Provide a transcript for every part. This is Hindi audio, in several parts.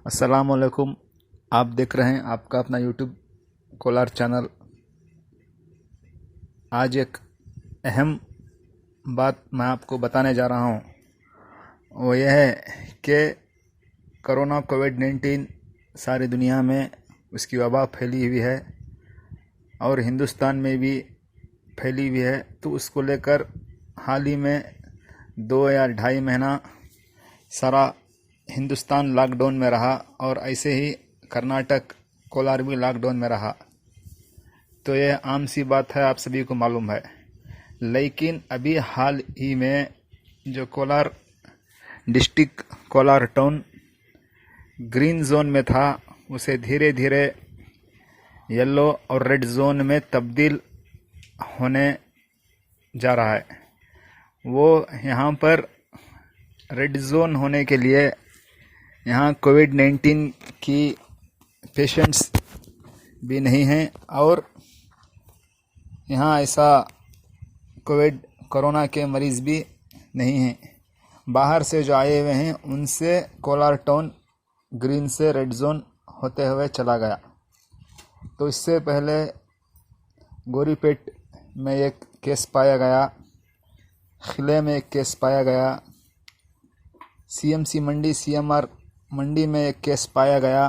अस्सलाम वालेकुम। आप देख रहे हैं आपका अपना यूट्यूब कोलार चैनल। आज एक अहम बात मैं आपको बताने जा रहा हूँ। वो यह है कि कोरोना कोविड-19 सारी दुनिया में उसकी वबा फैली हुई है और हिंदुस्तान में भी फैली हुई है। तो उसको लेकर हाल ही में 2 या 2.5 महीना सारा हिंदुस्तान लॉकडाउन में रहा और ऐसे ही कर्नाटक कोलार भी लॉकडाउन में रहा। तो यह आम सी बात है, आप सभी को मालूम है। लेकिन अभी हाल ही में जो Kolar district, Kolar town green zone में था, उसे धीरे धीरे येलो और रेड जोन में तब्दील होने जा रहा है। वो यहाँ पर रेड जोन होने के लिए यहाँ कोविड-19 की पेशेंट्स भी नहीं हैं और यहाँ ऐसा कोरोना के मरीज़ भी नहीं हैं। बाहर से जो आए हुए हैं उनसे कोलार टाउन ग्रीन से रेड जोन होते हुए चला गया। तो इससे पहले गोरीपेट में एक केस पाया गया, खिले में एक केस पाया गया, सीएमसी मंडी सीएमआर मंडी में एक केस पाया गया।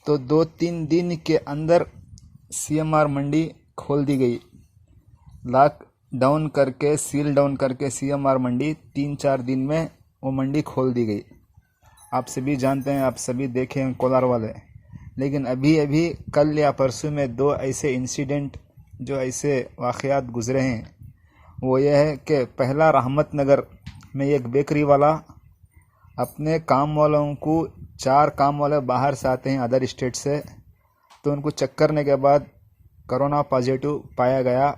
तो 2-3 दिन के अंदर सीएमआर मंडी खोल दी गई। लॉक डाउन करके, सील डाउन करके सीएमआर मंडी 3-4 दिन में वो मंडी खोल दी गई। आप सभी जानते हैं, आप सभी देखे हैं कोलार वाले। लेकिन अभी अभी कल या परसों में 2 ऐसे इंसिडेंट, जो ऐसे वाक़यात गुजरे हैं, वो ये है कि पहला रहमत नगर में एक बेकरी वाला अपने काम वालों को, 4 काम वाले बाहर से आते हैं अदर स्टेट से, तो उनको चेक करने के बाद कोरोना पॉजिटिव पाया गया।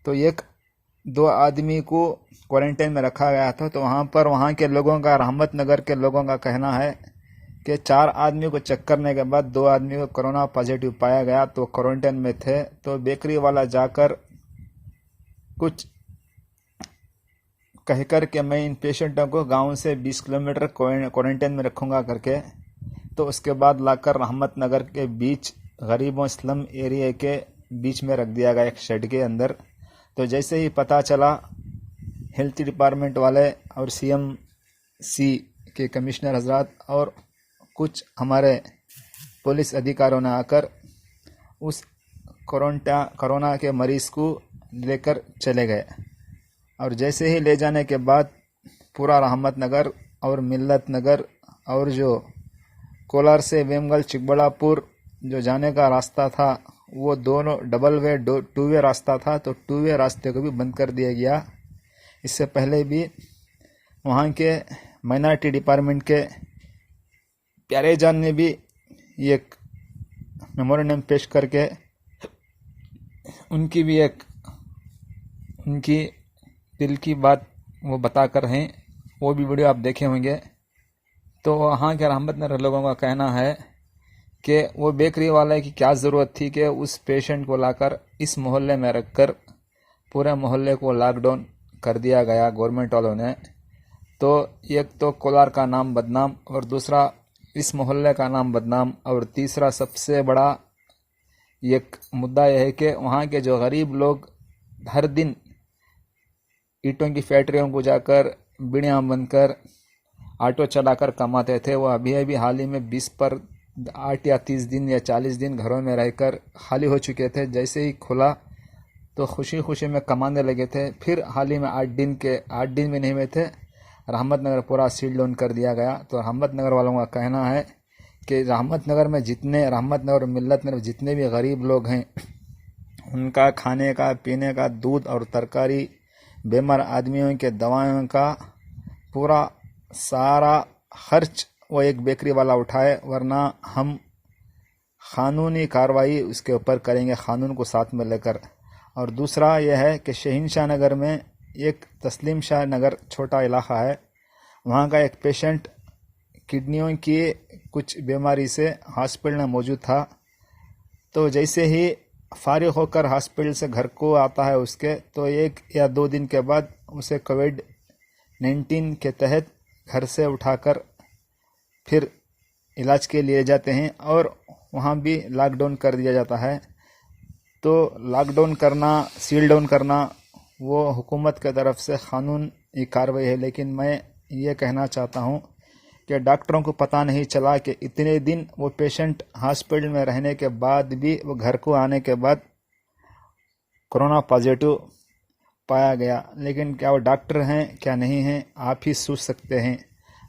तो 1-2 आदमी को क्वारंटाइन में रखा गया था। तो वहाँ के लोगों का, रहमत नगर के लोगों का कहना है कि 4 आदमी को चेक करने के बाद 2 आदमी को कोरोना पॉजिटिव पाया गया, तो क्वारंटाइन में थे। तो बेकरी वाला जाकर कुछ कहकर के मैं इन पेशेंटों को गांव से 20 किलोमीटर क्वारंटाइन में रखूंगा करके, तो उसके बाद लाकर रहमत नगर के बीच, गरीबों स्लम एरिया के बीच में रख दिया गया एक शेड के अंदर। तो जैसे ही पता चला, हेल्थ डिपार्टमेंट वाले और सीएमसी के कमिश्नर हजरात और कुछ हमारे पुलिस अधिकारियों ने आकर उस कोरोना के मरीज़ को लेकर चले गए। और जैसे ही ले जाने के बाद पूरा रहमत नगर और मिल्लत नगर और जो कोलार से वेमगल चिकबड़ापुर जो जाने का रास्ता था, वो दोनों डबल वे 2 वे रास्ता था, तो 2 वे रास्ते को भी बंद कर दिया गया। इससे पहले भी वहाँ के माइनॉरिटी डिपार्टमेंट के प्यारे जान ने भी एक मेमोरेंडम पेश करके उनकी भी उनकी दिल की बात वो बताकर हैं, वो भी वीडियो आप देखे होंगे। तो वहाँ के रहमत नगर लोगों का कहना है कि वो बेकरी वाले की क्या ज़रूरत थी कि उस पेशेंट को लाकर इस मोहल्ले में रखकर पूरे मोहल्ले को लॉकडाउन कर दिया गया गवर्नमेंट वालों ने। तो एक तो कोलार का नाम बदनाम, और दूसरा इस मोहल्ले का नाम बदनाम, और तीसरा सबसे बड़ा एक मुद्दा यह है कि वहाँ के जो गरीब लोग हर दिन ईंटों की फैक्ट्रियों को जाकर बीड़ियाँ बनकर ऑटो चलाकर कमाते थे, वो अभी हाल ही में 20 पर 8 या 30 दिन या 40 दिन घरों में रहकर खाली हो चुके थे। जैसे ही खुला तो खुशी खुशी में कमाने लगे थे। फिर हाल ही में 8 दिन में नहीं हुए थे, रहमत नगर पूरा सील डाउन कर दिया गया। तो रहमत नगर वालों का कहना है कि रहमत नगर में रहमत नगर और मिल्लत नगर जितने भी गरीब लोग हैं, उनका खाने का, पीने का, दूध और तरकारी, बीमार आदमियों के दवाओं का पूरा सारा खर्च वो एक बेकरी वाला उठाए, वरना हम कानूनी कार्रवाई उसके ऊपर करेंगे, कानून को साथ में लेकर। और दूसरा यह है कि शहीनशाह नगर में एक तस्लीम शाह नगर छोटा इलाका है, वहाँ का एक पेशेंट किडनियों की कुछ बीमारी से हॉस्पिटल में मौजूद था। तो जैसे ही फारिग होकर हॉस्पिटल से घर को आता है उसके, तो 1 या 2 दिन के बाद उसे कोविड-19 के तहत घर से उठाकर फिर इलाज के लिए जाते हैं और वहाँ भी लॉकडाउन कर दिया जाता है। तो लॉकडाउन करना, सील डाउन करना वो हुकूमत की तरफ से कानूनी कार्रवाई है, लेकिन मैं ये कहना चाहता हूँ कि डॉक्टरों को पता नहीं चला कि इतने दिन वो पेशेंट हॉस्पिटल में रहने के बाद भी वो घर को आने के बाद कोरोना पॉजिटिव पाया गया। लेकिन क्या वो डॉक्टर हैं क्या नहीं हैं, आप ही सोच सकते हैं।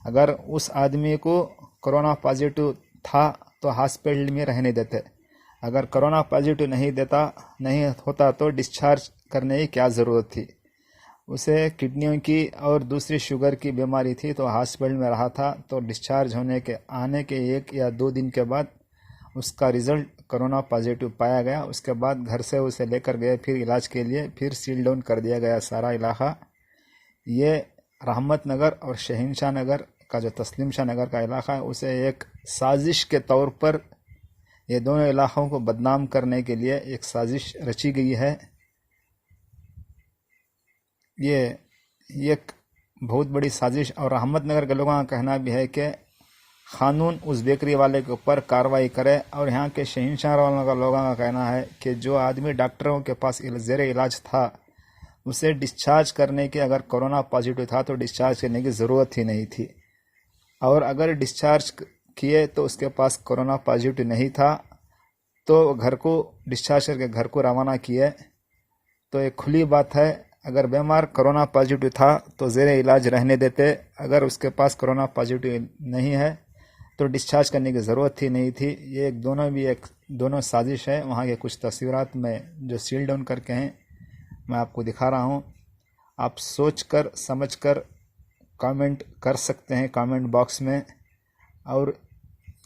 अगर उस आदमी को कोरोना पॉजिटिव था तो हॉस्पिटल में रहने देते, अगर कोरोना पॉजिटिव नहीं होता तो डिस्चार्ज करने की क्या ज़रूरत थी। उसे किडनियों की और दूसरी शुगर की बीमारी थी तो हॉस्पिटल में रहा था, तो डिस्चार्ज होने के आने के 1 या 2 दिन के बाद उसका रिजल्ट कोरोना पॉजिटिव पाया गया। उसके बाद घर से उसे लेकर गए फिर इलाज के लिए, फिर सील डाउन कर दिया गया सारा इलाका। ये रहमत नगर और शहनशाह नगर का जो तस्लीम शाह नगर का इलाका है, उसे एक साजिश के तौर पर ये दोनों इलाकों को बदनाम करने के लिए एक साजिश रची गई है। ये एक बहुत बड़ी साजिश। और अहमदनगर के लोगों का कहना भी है कि कानून उस बेकरी वाले के ऊपर कार्रवाई करे। और यहाँ के शहनशाह वालों का लोगों का कहना है कि जो आदमी डॉक्टरों के पास ज़ेरे इलाज था उसे डिस्चार्ज करने के, अगर कोरोना पॉजिटिव था तो डिस्चार्ज करने की ज़रूरत ही नहीं थी, और अगर डिस्चार्ज किए तो उसके पास कोरोना पॉजिटिव नहीं था तो घर को डिस्चार्ज करके घर को रवाना किए। तो एक खुली बात है, अगर बीमार कोरोना पॉजिटिव था तो ज़ेरे इलाज रहने देते, अगर उसके पास कोरोना पॉजिटिव नहीं है तो डिस्चार्ज करने की ज़रूरत ही नहीं थी। ये दोनों साजिश है। वहाँ के कुछ तस्वीरात में जो सील डाउन करके हैं मैं आपको दिखा रहा हूँ। आप सोच कर समझ कर कमेंट कर सकते हैं कमेंट बॉक्स में, और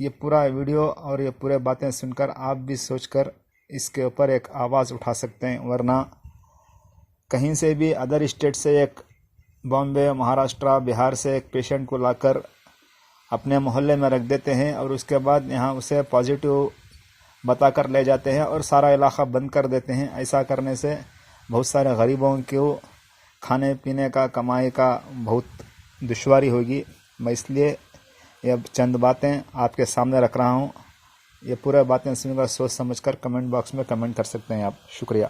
ये पूरा वीडियो और ये पूरे बातें सुनकर आप भी सोचकर इसके ऊपर एक आवाज़ उठा सकते हैं। वरना कहीं से भी अदर स्टेट से एक बॉम्बे, महाराष्ट्र, बिहार से एक पेशेंट को लाकर अपने मोहल्ले में रख देते हैं और उसके बाद यहाँ उसे पॉजिटिव बताकर ले जाते हैं और सारा इलाका बंद कर देते हैं। ऐसा करने से बहुत सारे गरीबों को खाने पीने का, कमाई का बहुत दुश्वारी होगी। मैं इसलिए ये चंद बातें आपके सामने रख रहा हूँ। ये पूरे बातें सुनकर सोच समझकर कमेंट बॉक्स में कमेंट कर सकते हैं आप। शुक्रिया।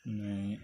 नहीं